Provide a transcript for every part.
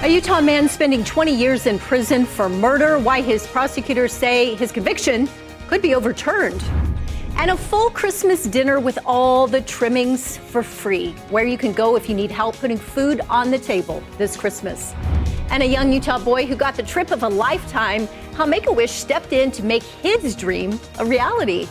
A Utah man spending 20 years in prison for murder, why his prosecutors say his conviction could be overturned. And a full Christmas dinner with all the trimmings for free, where you can go if you need help putting food on the table this Christmas. And a young Utah boy who got the trip of a lifetime, how Make-A-Wish stepped in to make his dream a reality.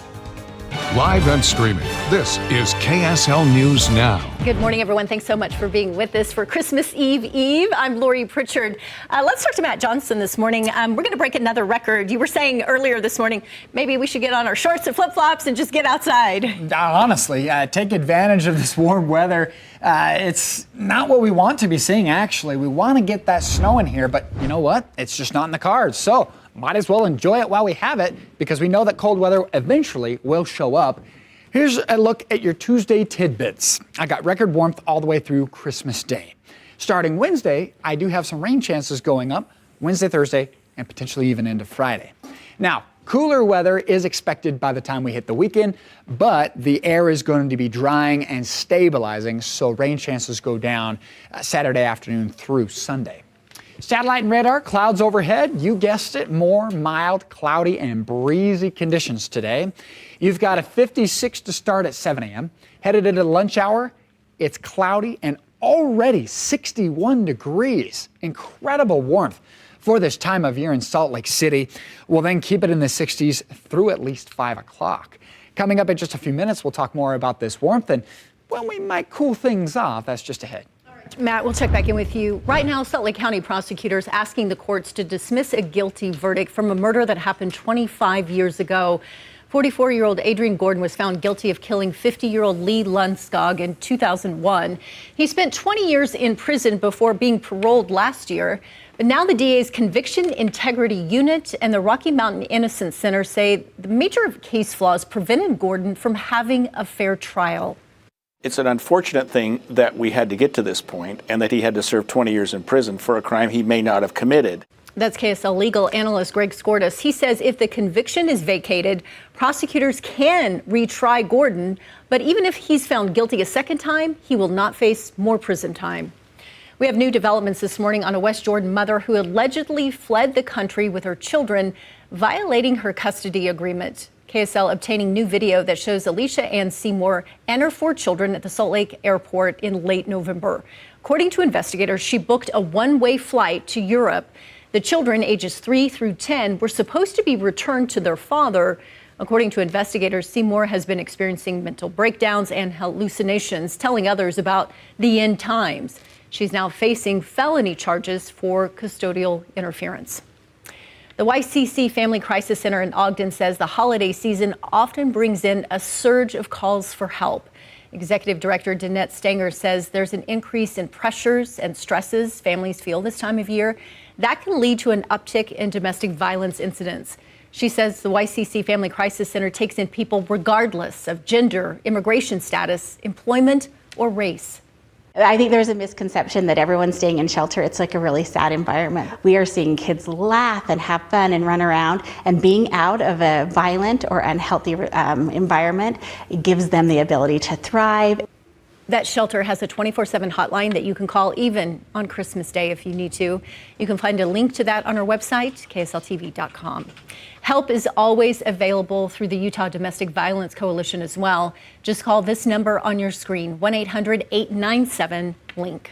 Live and streaming, this is KSL News Now. Good morning, everyone. Thanks so much for being with us for Christmas Eve. I'm Lori Pritchard. Let's talk to Matt Johnson this morning. We're going to break another record. You were saying earlier this morning, maybe we should get on our shorts and flip-flops and just get outside. Honestly, take advantage of this warm weather. It's not what we want to be seeing, actually. We want to get that snow in here, but you know what? It's just not in the cards. So might as well enjoy it while we have it, because we know that cold weather eventually will show up. Here's a look at your Tuesday tidbits. I got record warmth all the way through Christmas Day. Starting Wednesday, I do have some rain chances going up Wednesday, Thursday, and potentially even into Friday. Now, cooler weather is expected by the time we hit the weekend, but the air is going to be drying and stabilizing, so rain chances go down Saturday afternoon through Sunday. Satellite and radar, clouds overhead, you guessed it, more mild, cloudy, and breezy conditions today. You've got a 56 to start at 7 a.m. Headed into lunch hour, it's cloudy and already 61 degrees. Incredible warmth for this time of year in Salt Lake City. We'll then keep it in the 60s through at least 5 o'clock. Coming up in just a few minutes, we'll talk more about this warmth and when we might cool things off. That's just ahead. Matt, we'll check back in with you. Right now, Salt Lake County prosecutors asking the courts to dismiss a guilty verdict from a murder that happened 25 years ago. 44-year-old Adrian Gordon was found guilty of killing 50-year-old Lee Lundskog in 2001. He spent 20 years in prison before being paroled last year. But now the DA's Conviction Integrity Unit and the Rocky Mountain Innocence Center say the major case flaws prevented Gordon from having a fair trial. It's an unfortunate thing that we had to get to this point and that he had to serve 20 years in prison for a crime he may not have committed. That's KSL legal analyst Greg Skordas. He says if the conviction is vacated, prosecutors can retry Gordon, but even if he's found guilty a second time, he will not face more prison time. We have new developments this morning on a West Jordan mother who allegedly fled the country with her children, violating her custody agreement. KSL obtaining new video that shows Alicia Ann Seymour and her 4 children at the Salt Lake airport in late November. According to investigators, she booked a one-way flight to Europe. The children, ages 3 through 10, were supposed to be returned to their father. According to investigators, Seymour has been experiencing mental breakdowns and hallucinations, telling others about the end times. She's now facing felony charges for custodial interference. The YCC Family Crisis Center in Ogden says the holiday season often brings in a surge of calls for help. Executive Director Danette Stanger says there's an increase in pressures and stresses families feel this time of year. That can lead to an uptick in domestic violence incidents. She says the YCC Family Crisis Center takes in people regardless of gender, immigration status, employment, or race. I think there's a misconception that everyone's staying in shelter. It's like a really sad environment. We are seeing kids laugh and have fun and run around, and being out of a violent or unhealthy environment, it gives them the ability to thrive. That shelter has a 24/7 hotline that you can call even on Christmas Day if you need to. You can find a link to that on our website, ksltv.com. Help is always available through the Utah Domestic Violence Coalition as well. Just call this number on your screen, 1-800-897-LINK.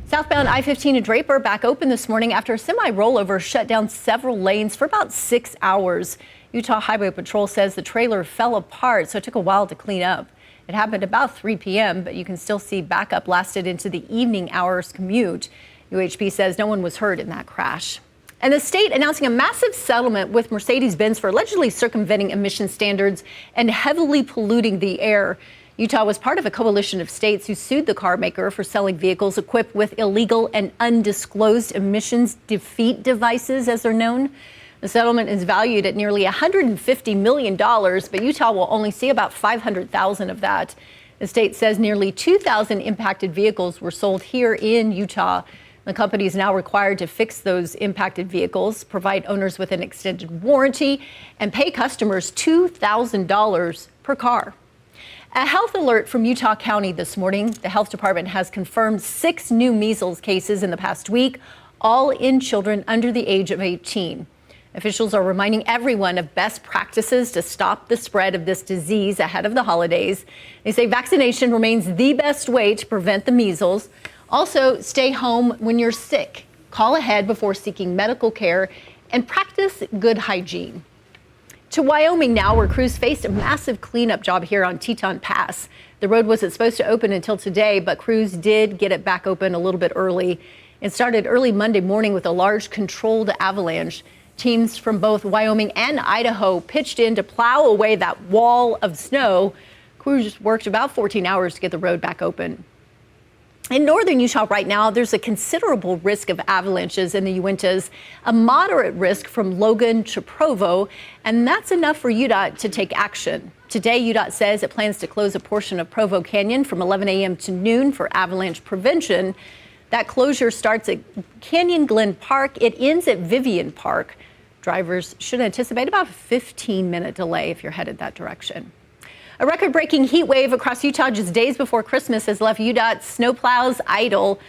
Southbound I-15 at Draper back open this morning after a semi-rollover shut down several lanes for about 6 hours. Utah Highway Patrol says the trailer fell apart, so it took a while to clean up. It happened about 3 p.m., but you can still see backup lasted into the evening hours commute. UHP says no one was hurt in that crash. And the state announcing a massive settlement with Mercedes-Benz for allegedly circumventing emission standards and heavily polluting the air. Utah was part of a coalition of states who sued the car maker for selling vehicles equipped with illegal and undisclosed emissions defeat devices, as they're known. The settlement is valued at nearly $150 million, but Utah will only see about $500,000 of that. The state says nearly 2,000 impacted vehicles were sold here in Utah. The company is now required to fix those impacted vehicles, provide owners with an extended warranty, and pay customers $2,000 per car. A health alert from Utah County this morning. The health department has confirmed 6 new measles cases in the past week, all in children under the age of 18. Officials are reminding everyone of best practices to stop the spread of this disease ahead of the holidays. They say vaccination remains the best way to prevent the measles. Also, stay home when you're sick. Call ahead before seeking medical care and practice good hygiene. To Wyoming now, where crews faced a massive cleanup job here on Teton Pass. The road wasn't supposed to open until today, but crews did get it back open a little bit early. It started early Monday morning with a large controlled avalanche. Teams from both Wyoming and Idaho pitched in to plow away that wall of snow. Crews worked about 14 hours to get the road back open. In northern Utah right now, there's a considerable risk of avalanches in the Uintas, a moderate risk from Logan to Provo, and that's enough for UDOT to take action. Today, UDOT says it plans to close a portion of Provo Canyon from 11 a.m. to noon for avalanche prevention. That closure starts at Canyon Glen Park. It ends at Vivian Park. Drivers should anticipate about a 15-minute delay if you're headed that direction. A record-breaking heat wave across Utah just days before Christmas has left UDOT's snowplows idle.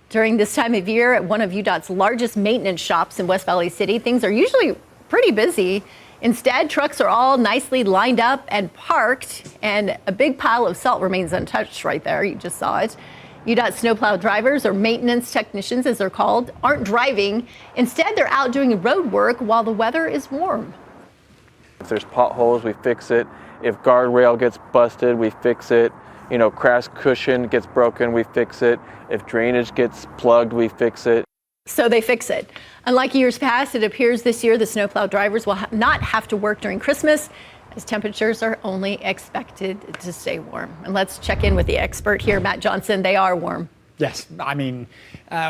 During this time of year at one of UDOT's largest maintenance shops in West Valley City, things are usually pretty busy. Instead, trucks are all nicely lined up and parked, and a big pile of salt remains untouched right there. You just saw it. UDOT snowplow drivers, or maintenance technicians as they're called, aren't driving. Instead, they're out doing road work while the weather is warm. If there's potholes, we fix it. If guardrail gets busted, we fix it. You know, crash cushion gets broken, we fix it. If drainage gets plugged, we fix it. So they fix it. Unlike years past, it appears this year the snowplow drivers will not have to work during Christmas, as temperatures are only expected to stay warm. And let's check in with the expert here, Matt Johnson. They are warm. Yes, I mean,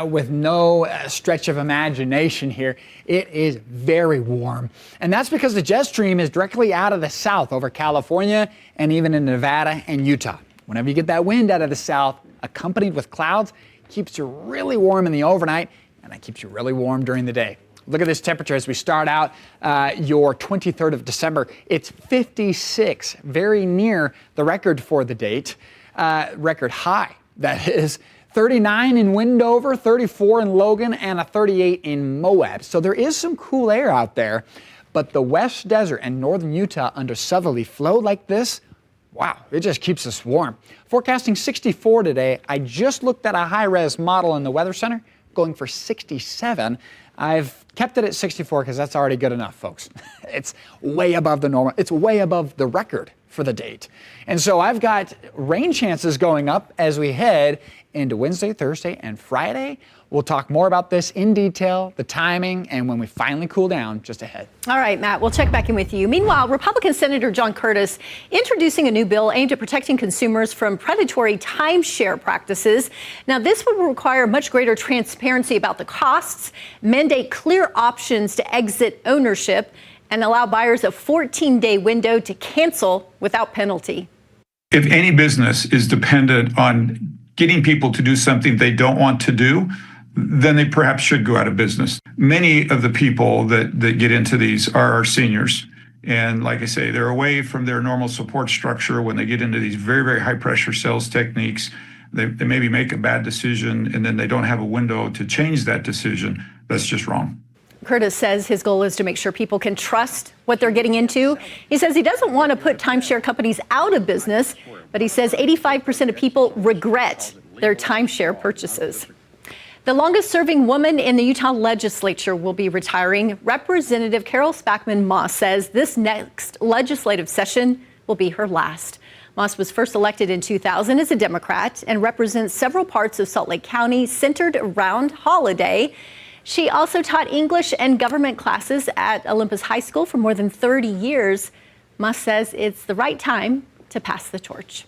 with no stretch of imagination here, it is very warm. And that's because the jet stream is directly out of the south over California and even in Nevada and Utah. Whenever you get that wind out of the south, accompanied with clouds, keeps you really warm in the overnight, and that keeps you really warm during the day. Look at this temperature as we start out your 23rd of December. It's 56, very near the record for the date, record high, that is. 39 in Wendover, 34 in Logan, and a 38 in Moab. So there is some cool air out there, but the West Desert and northern Utah under southerly flow like this, wow, it just keeps us warm. Forecasting 64 today. I just looked at a high-res model in the Weather Center, going for 67. I've kept it at 64 because that's already good enough, folks. It's way above the normal. It's way above the record for the date. And so I've got rain chances going up as we head into Wednesday, Thursday, and Friday. We'll talk more about this in detail, the timing, and when we finally cool down just ahead. All right, Matt, we'll check back in with you. Meanwhile, Republican Senator John Curtis introducing a new bill aimed at protecting consumers from predatory timeshare practices. Now, this would require much greater transparency about the costs, mandate clear options to exit ownership, and allow buyers a 14-day window to cancel without penalty. If any business is dependent on getting people to do something they don't want to do, then they perhaps should go out of business. Many of the people that get into these are our seniors. And like I say, they're away from their normal support structure when they get into these very, very high pressure sales techniques. They maybe make a bad decision and then they don't have a window to change that decision. That's just wrong. Curtis says his goal is to make sure people can trust what they're getting into. He says he doesn't want to put timeshare companies out of business, but he says 85% of people regret their timeshare purchases. The longest-serving woman in the Utah legislature will be retiring. Representative Carol Spackman Moss says this next legislative session will be her last. Moss was first elected in 2000 as a Democrat and represents several parts of Salt Lake County centered around Holiday. She also taught English and government classes at Olympus High School for more than 30 years. Moss says it's the right time to pass the torch.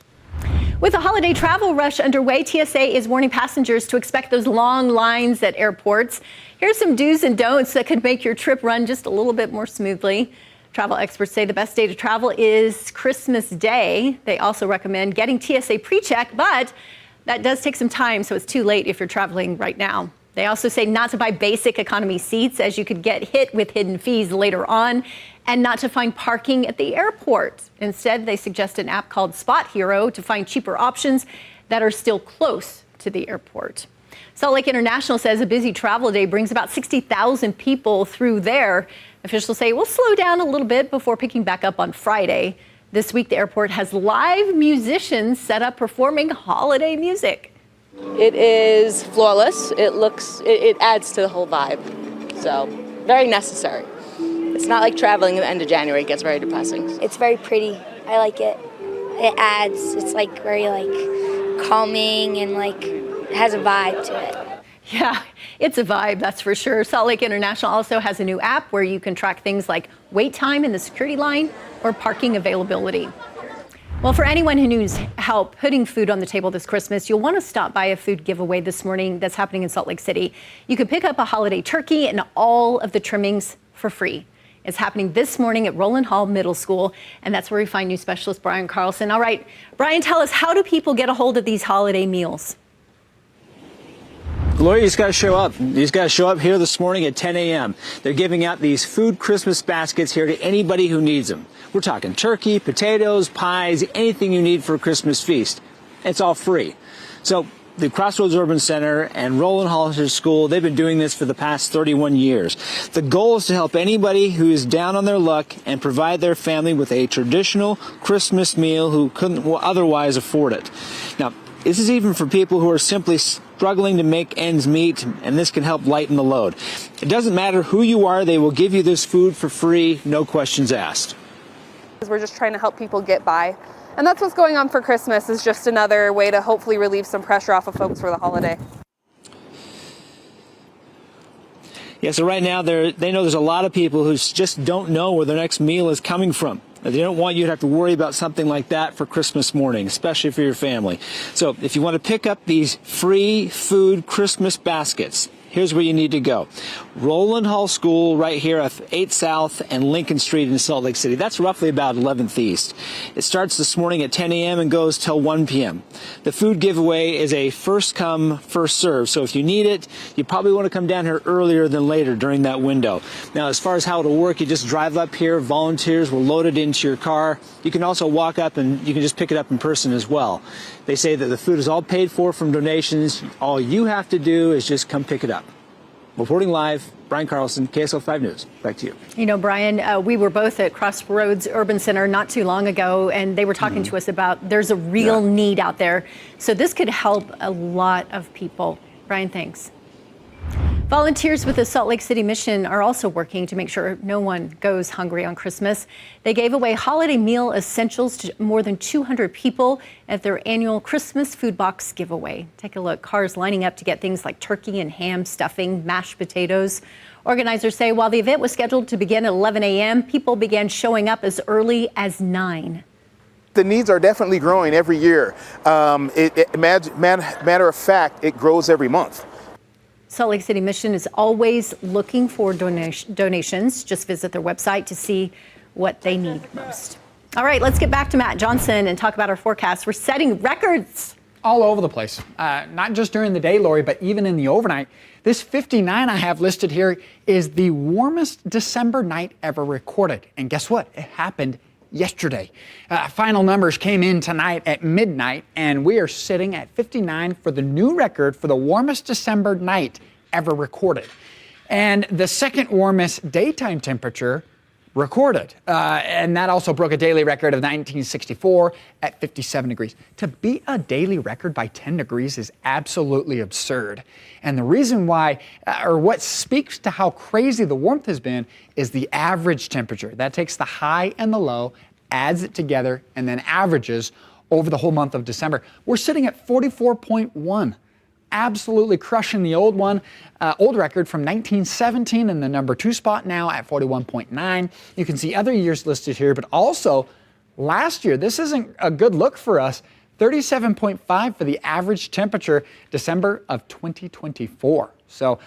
With the holiday travel rush underway, TSA is warning passengers to expect those long lines at airports. Here's some do's and don'ts that could make your trip run just a little bit more smoothly. Travel experts say the best day to travel is Christmas Day. They also recommend getting TSA pre-check, but that does take some time, so it's too late if you're traveling right now. They also say not to buy basic economy seats, as you could get hit with hidden fees later on, and not to find parking at the airport. Instead, they suggest an app called Spot Hero to find cheaper options that are still close to the airport. Salt Lake International says a busy travel day brings about 60,000 people through there. Officials say we'll slow down a little bit before picking back up on Friday. This week, the airport has live musicians set up performing holiday music. It is flawless. It adds to the whole vibe. So, very necessary. It's not like traveling at the end of January. It gets very depressing. It's very pretty. I like it. It adds, it's like very calming and it has a vibe to it. Yeah, it's a vibe, that's for sure. Salt Lake International also has a new app where you can track things like wait time in the security line or parking availability. Well, for anyone who needs help putting food on the table this Christmas, you'll want to stop by a food giveaway this morning that's happening in Salt Lake City. You can pick up a holiday turkey and all of the trimmings for free. It's happening this morning at Rowland Hall Middle School, and that's where we find news specialist Brian Carlson. All right, Brian, tell us, how do people get a hold of these holiday meals? Lori, you just got to show up. You just got to show up here this morning at 10 a.m. They're giving out these food Christmas baskets here to anybody who needs them. We're talking turkey, potatoes, pies, anything you need for a Christmas feast. It's all free. So the Crossroads Urban Center and Rowland Hall School, they've been doing this for the past 31 years. The goal is to help anybody who is down on their luck and provide their family with a traditional Christmas meal who couldn't otherwise afford it. Now, this is even for people who are simply struggling to make ends meet, and this can help lighten the load. It doesn't matter who you are, they will give you this food for free, no questions asked. We're just trying to help people get by. And that's what's going on for Christmas, is just another way to hopefully relieve some pressure off of folks for the holiday. Yeah, so right now they know there's a lot of people who just don't know where their next meal is coming from. They don't want you to have to worry about something like that for Christmas morning, especially for your family. So if you want to pick up these free food Christmas baskets, here's where you need to go. Rowland Hall School right here at 8th South and Lincoln Street in Salt Lake City. That's roughly about 11th East. It starts this morning at 10 a.m. and goes till 1 p.m. The food giveaway is a first come, first serve. So if you need it, you probably want to come down here earlier than later during that window. Now, as far as how it'll work, you just drive up here. Volunteers will load it into your car. You can also walk up and you can just pick it up in person as well. They say that the food is all paid for from donations. All you have to do is just come pick it up. Reporting live, Brian Carlson, KSL 5 News. Back to you. You know, Brian, we were both at Crossroads Urban Center not too long ago, and they were talking to us about there's a real need out there. So this could help a lot of people. Brian, thanks. Volunteers with the Salt Lake City Mission are also working to make sure no one goes hungry on Christmas. They gave away holiday meal essentials to more than 200 people at their annual Christmas food box giveaway. Take a look. Cars lining up to get things like turkey and ham, stuffing, mashed potatoes. Organizers say while the event was scheduled to begin at 11 a.m., people began showing up as early as 9. The needs are definitely growing every year. Matter of fact, it grows every month. Salt Lake City Mission is always looking for donations. Just visit their website to see what they need most. All right, let's get back to Matt Johnson and talk about our forecast. We're setting records all over the place, not just during the day, Lori, but even in the overnight. This 59 I have listed here is the warmest December night ever recorded. And guess what? It happened yesterday. Final numbers came in tonight at midnight, and we are sitting at 59 for the new record for the warmest December night ever recorded. And the second warmest daytime temperature recorded. And that also broke a daily record of 1964 at 57 degrees. To beat a daily record by 10 degrees is absolutely absurd. And the reason why, or what speaks to how crazy the warmth has been, is the average temperature. That takes the high and the low, adds it together, and then averages over the whole month of December. We're sitting at 44.1. Absolutely crushing the old record from 1917 in the number 2 spot now at 41.9. You can see other years listed here, but also last year, this isn't a good look for us, 37.5 for the average temperature December of 2024. So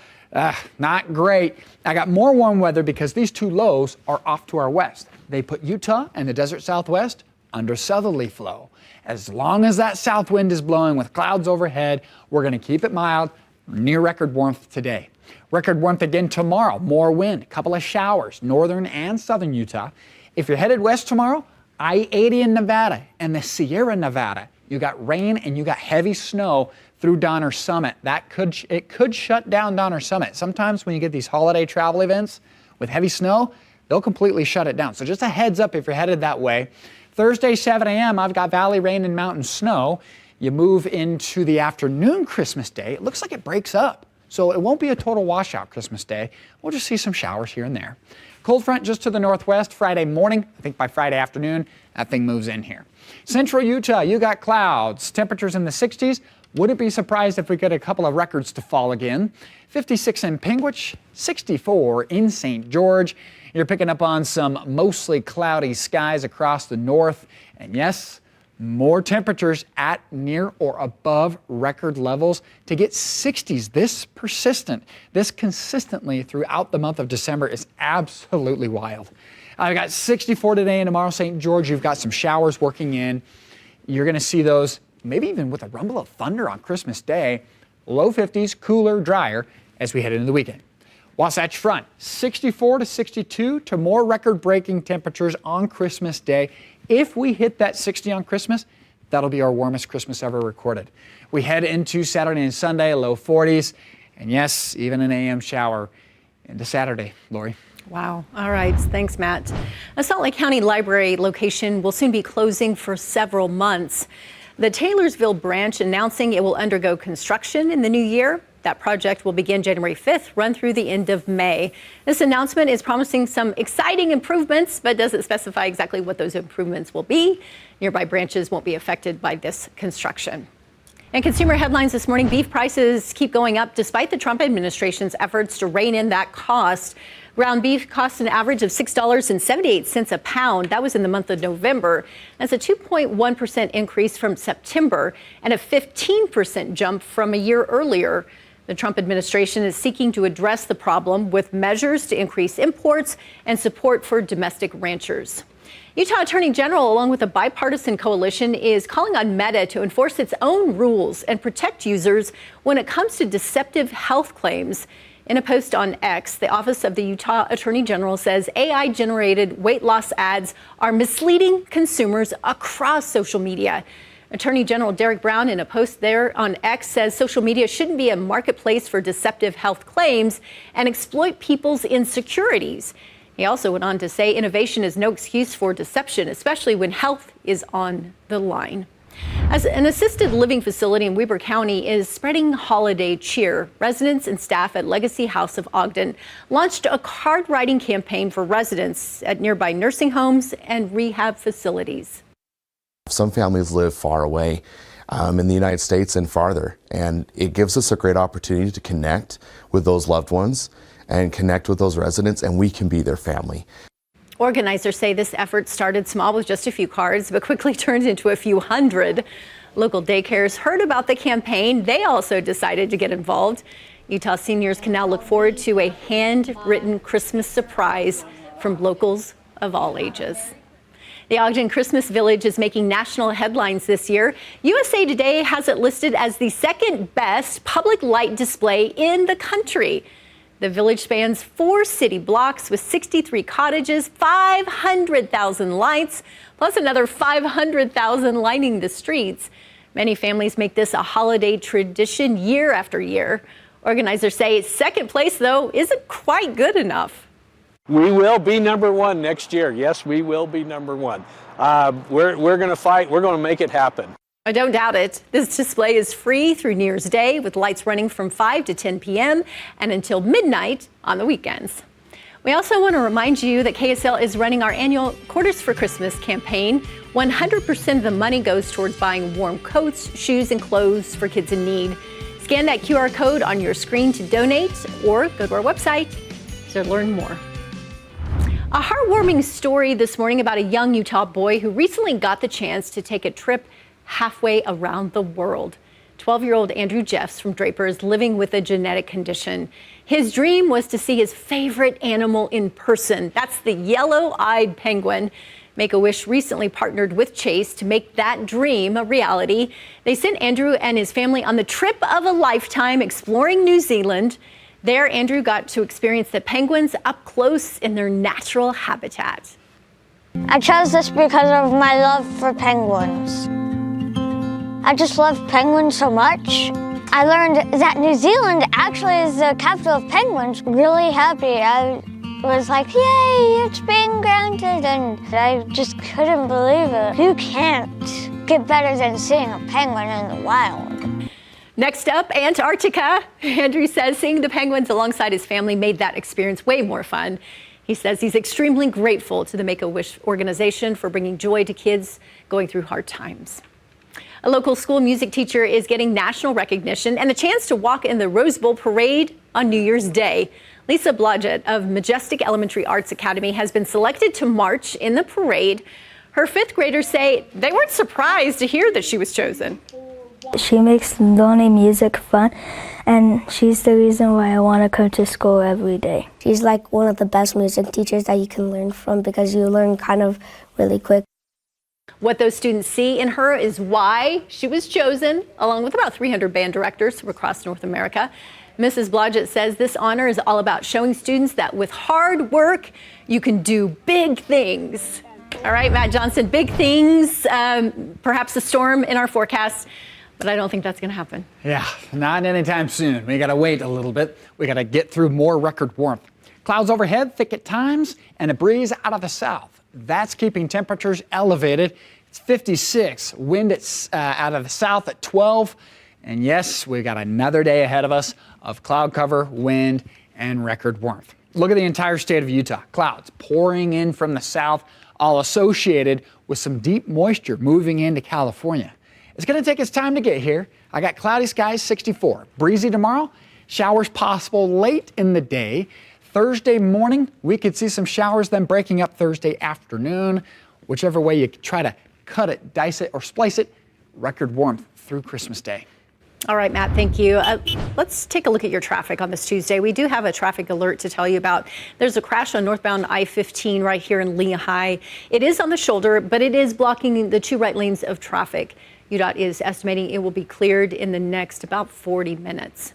not great. I got more warm weather because these two lows are off to our west. They put Utah and the desert Southwest under southerly flow. As long as that south wind is blowing with clouds overhead, we're going to keep it mild. Near record warmth today. Record warmth again tomorrow. More wind, a couple of showers, northern and southern Utah. If you're headed west tomorrow, I-80 in Nevada and the Sierra Nevada. You got rain and you got heavy snow through Donner Summit. It could shut down Donner Summit. Sometimes when you get these holiday travel events with heavy snow, they'll completely shut it down. So just a heads up if you're headed that way. Thursday, 7 a.m., I've got valley rain and mountain snow. You move into the afternoon Christmas Day, it looks like it breaks up. So it won't be a total washout Christmas Day. We'll just see some showers here and there. Cold front just to the northwest Friday morning. I think by Friday afternoon, that thing moves in here. Central Utah, you got clouds. Temperatures in the 60s. Wouldn't be surprised if we get a couple of records to fall again. 56 in Pingwich, 64 in St. George. You're picking up on some mostly cloudy skies across the north. And yes, more temperatures at near or above record levels. To get 60s this consistently throughout the month of December is absolutely wild. I've got 64 today and tomorrow, St. George. You've got some showers working in. You're going to see those maybe even with a rumble of thunder on Christmas Day. Low 50s, cooler, drier as we head into the weekend. Wasatch Front, 64 to 62 to more record-breaking temperatures on Christmas Day. If we hit that 60 on Christmas, that'll be our warmest Christmas ever recorded. We head into Saturday and Sunday, low 40s, and yes, even an AM shower into Saturday. Lori. Wow. All right. Thanks, Matt. A Salt Lake County Library location will soon be closing for several months. The Taylorsville branch announcing it will undergo construction in the new year. That project will begin January 5th, run through the end of May. This announcement is promising some exciting improvements, but doesn't specify exactly what those improvements will be. Nearby branches won't be affected by this construction. And consumer headlines this morning, beef prices keep going up despite the Trump administration's efforts to rein in that cost. Ground beef costs an average of $6.78 a pound. That was in the month of November. That's a 2.1% increase from September and a 15% jump from a year earlier. The Trump administration is seeking to address the problem with measures to increase imports and support for domestic ranchers. Utah Attorney General, along with a bipartisan coalition, is calling on Meta to enforce its own rules and protect users when it comes to deceptive health claims. In a post on X, the Office of the Utah Attorney General says AI-generated weight loss ads are misleading consumers across social media. Attorney General Derek Brown, in a post there on X, says social media shouldn't be a marketplace for deceptive health claims and exploit people's insecurities. He also went on to say innovation is no excuse for deception, especially when health is on the line. As an assisted living facility in Weber County is spreading holiday cheer, residents and staff at Legacy House of Ogden launched a card-writing campaign for residents at nearby nursing homes and rehab facilities. Some families live far away in the United States and farther, and it gives us a great opportunity to connect with those loved ones and connect with those residents, and we can be their family. Organizers say this effort started small with just a few cards, but quickly turned into a few hundred. Local daycares heard about the campaign. They also decided to get involved. Utah seniors can now look forward to a handwritten Christmas surprise from locals of all ages. The Ogden Christmas Village is making national headlines this year. USA Today has it listed as the second best public light display in the country. The village spans 4 city blocks with 63 cottages, 500,000 lights, plus another 500,000 lining the streets. Many families make this a holiday tradition year after year. Organizers say second place, though, isn't quite good enough. We will be number one next year. Yes, we will be number one. We're going to fight. We're going to make it happen. I don't doubt it. This display is free through New Year's Day with lights running from 5 to 10 p.m. and until midnight on the weekends. We also want to remind you that KSL is running our annual Quarters for Christmas campaign. 100% of the money goes towards buying warm coats, shoes, and clothes for kids in need. Scan that QR code on your screen to donate or go to our website to learn more. A heartwarming story this morning about a young Utah boy who recently got the chance to take a trip halfway around the world. 12-year-old Andrew Jeffs from Draper is living with a genetic condition. His dream was to see his favorite animal in person. That's the yellow-eyed penguin. Make-A-Wish recently partnered with Chase to make that dream a reality. They sent Andrew and his family on the trip of a lifetime exploring New Zealand. There, Andrew got to experience the penguins up close in their natural habitat. I chose this because of my love for penguins. I just love penguins so much. I learned that New Zealand actually is the capital of penguins. Really happy. I was like, yay, it's being granted, and I just couldn't believe it. You can't get better than seeing a penguin in the wild. Next up, Antarctica. Andrew says seeing the penguins alongside his family made that experience way more fun. He says he's extremely grateful to the Make-A-Wish organization for bringing joy to kids going through hard times. A local school music teacher is getting national recognition and a chance to walk in the Rose Bowl parade on New Year's Day. Lisa Blodgett of Majestic Elementary Arts Academy has been selected to march in the parade. Her fifth graders say they weren't surprised to hear that she was chosen. She makes learning music fun, and she's the reason why I want to come to school every day. She's like one of the best music teachers that you can learn from because you learn kind of really quick. What those students see in her is why she was chosen, along with about 300 band directors from across North America. Mrs. Blodgett says this honor is all about showing students that with hard work, you can do big things. All right, Matt Johnson, big things, perhaps a storm in our forecast, but I don't think that's going to happen. Yeah, not anytime soon. We got to wait a little bit. We got to get through more record warmth. Clouds overhead, thick at times, and a breeze out of the south. That's keeping temperatures elevated. It's 56, wind out of the south at 12. And yes, we've got another day ahead of us of cloud cover, wind, and record warmth. Look at the entire state of Utah. Clouds pouring in from the south, all associated with some deep moisture moving into California. It's going to take its time to get here. I got cloudy skies, 64. Breezy tomorrow, showers possible late in the day. Thursday morning, we could see some showers, then breaking up Thursday afternoon. Whichever way you try to cut it, dice it, or splice it, record warmth through Christmas Day. All right, Matt, thank you. Let's take a look at your traffic on this Tuesday. We do have a traffic alert to tell you about. There's a crash on northbound I-15 right here in Lehigh. It is on the shoulder, but it is blocking the two right lanes of traffic. UDOT is estimating it will be cleared in the next about 40 minutes.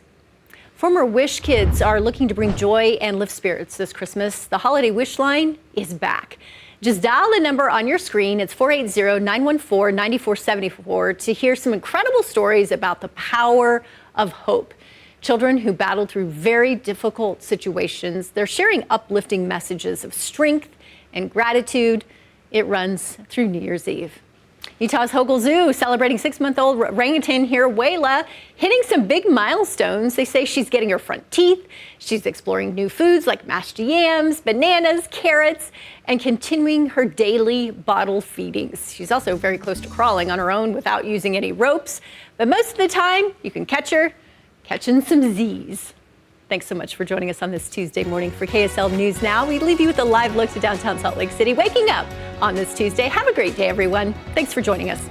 Former Wish kids are looking to bring joy and lift spirits this Christmas. The Holiday Wish Line is back. Just dial the number on your screen. It's 480-914-9474 to hear some incredible stories about the power of hope. Children who battled through very difficult situations, they're sharing uplifting messages of strength and gratitude. It runs through New Year's Eve. Utah's Hogle Zoo celebrating 6-month-old orangutan here, Wayla, hitting some big milestones. They say she's getting her front teeth. She's exploring new foods like mashed yams, bananas, carrots, and continuing her daily bottle feedings. She's also very close to crawling on her own without using any ropes. But most of the time, you can catch her catching some Z's. Thanks so much for joining us on this Tuesday morning for KSL News Now. We leave you with a live look to downtown Salt Lake City, waking up on this Tuesday. Have a great day, everyone. Thanks for joining us.